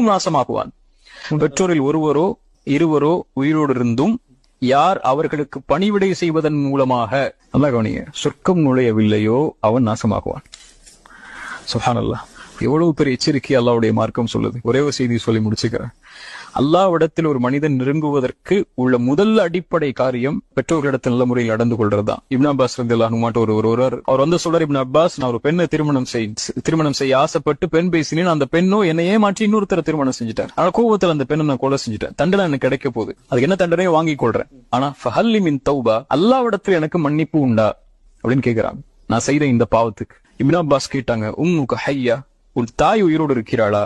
நாசமாகுவான். பெற்றோரில் ஒருவரோ இருவரோ உயிரோடு இருந்தும் யார் அவர்களுக்கு பணிவிடை செய்வதன் மூலமாக நல்லா கவனிங்க சொர்க்கம் நுழையவில்லையோ அவன் நாசமாகுவான். சுப்ஹானல்லாஹ், எவ்வளவு பெரிய எச்சரிக்கை அல்லாஹ்வுடைய மார்க்கம் சொல்லுது. ஒரே ஒரு செய்தி சொல்லி முடிச்சுக்கிறேன். அல்லாஹ்விடத்தில் ஒரு மனிதன் நெருங்குவதற்கு உள்ள முதல் அடிப்படை காரியம் பெற்றோர்களிடத்தில் நல்ல முறையில் நடந்து கொள்றதுதான். இப்னு அப்பாஸ் ரலியல்லாஹு அன்ஹு ஒருவர் அவர் வந்து சொல்றார், இப்னு அப்பாஸ், நான் ஒரு பெண்ணை திருமணம் செய்ய ஆசைப்பட்டு பெண் பேசினேன். அந்த பெண்ணோ என்னை ஏமாற்றி இன்னொருத்தர திருமணம் செஞ்சுட்டார். ஆனா கோபத்தில் அந்த பெண்ணை நான் கொலை செஞ்சுட்டேன். தண்டனை எனக்கு கிடைக்க போகுது. அதுக்கு என்ன தண்டனையோ வாங்கிக் கொள்றேன். ஆனா ஃபஹல்லி மின் தௌபா, அல்லாஹ்விடத்தில் எனக்கு மன்னிப்பு உண்டா அப்படின்னு கேட்கிறாங்க. நான் செய்த இந்த பாவத்துக்கு. இப்னு அப்பாஸ் கேட்டாங்க, உம்முக ஹய்யா, உன் தாய் உயிரோடு இருக்கிறாளா?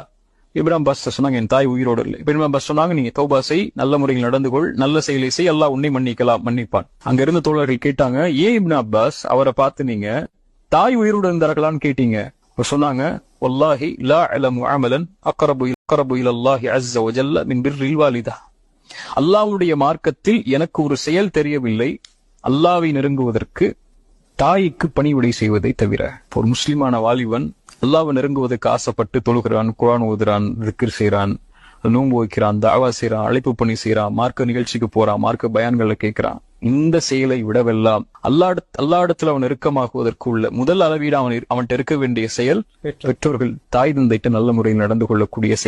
இப்னு அப்பாஸ் சொன்னாங்க, என் தாய் உயிரோடு இல்லை. இப்னு அப்பாஸ் சொன்னாங்க, நீங்க தௌபா செய், நல்ல முறையில் நடந்து கொள், நல்ல செயலை செய், அல்லாஹ் உன்னை மன்னிப்பான். அங்க இருந்த தோழர்கள் கேட்டாங்க, ஏன் இப்னு அப்பாஸ் அவரை பார்த்து நீங்க தாய் உயிரோடு இருந்தார்களான்னு கேட்டீங்க? அவர் சொன்னாங்க, வல்லாஹி லா அலமு அமலன் அக்ரபு இலல்லாஹி அஸ்ஸ வஜல்ல மின் பிர்ரில் வாலிதா. அல்லாஹ்வுடைய மார்க்கத்தில் எனக்கு ஒரு செயல் தெரியவில்லை அல்லாஹ்வை நெருங்குவதற்கு தாய்க்கு பணிவிடை செய்வதை தவிர. ஒரு முஸ்லிமான வாலிபன் அல்லாஹ்வை நெருங்குவதற்கு ஆசைப்பட்டு தொழுகிறான், குர்ஆன் ஓதுறான், திக்ர் செய்யறான், நோன்பு வைக்கிறான், தஅவா செய்யறான், அழைப்பு பணி செய்யறான், மார்க்க நிகழ்ச்சிக்கு போறான், மார்க்க பயான்களை கேட்கிறான். இந்த செயலை விடவெல்லாம் அல்லாஹ்விடத்தில் அவன் நெருக்கமாகுவதற்கு உள்ள முதல் அளவீடு அவன்கிட்ட இருக்க வேண்டிய செயல் பெற்றோர்கள் தாய் தந்தைட்டு நல்ல முறையில் நடந்து கொள்ளக்கூடிய செயல்.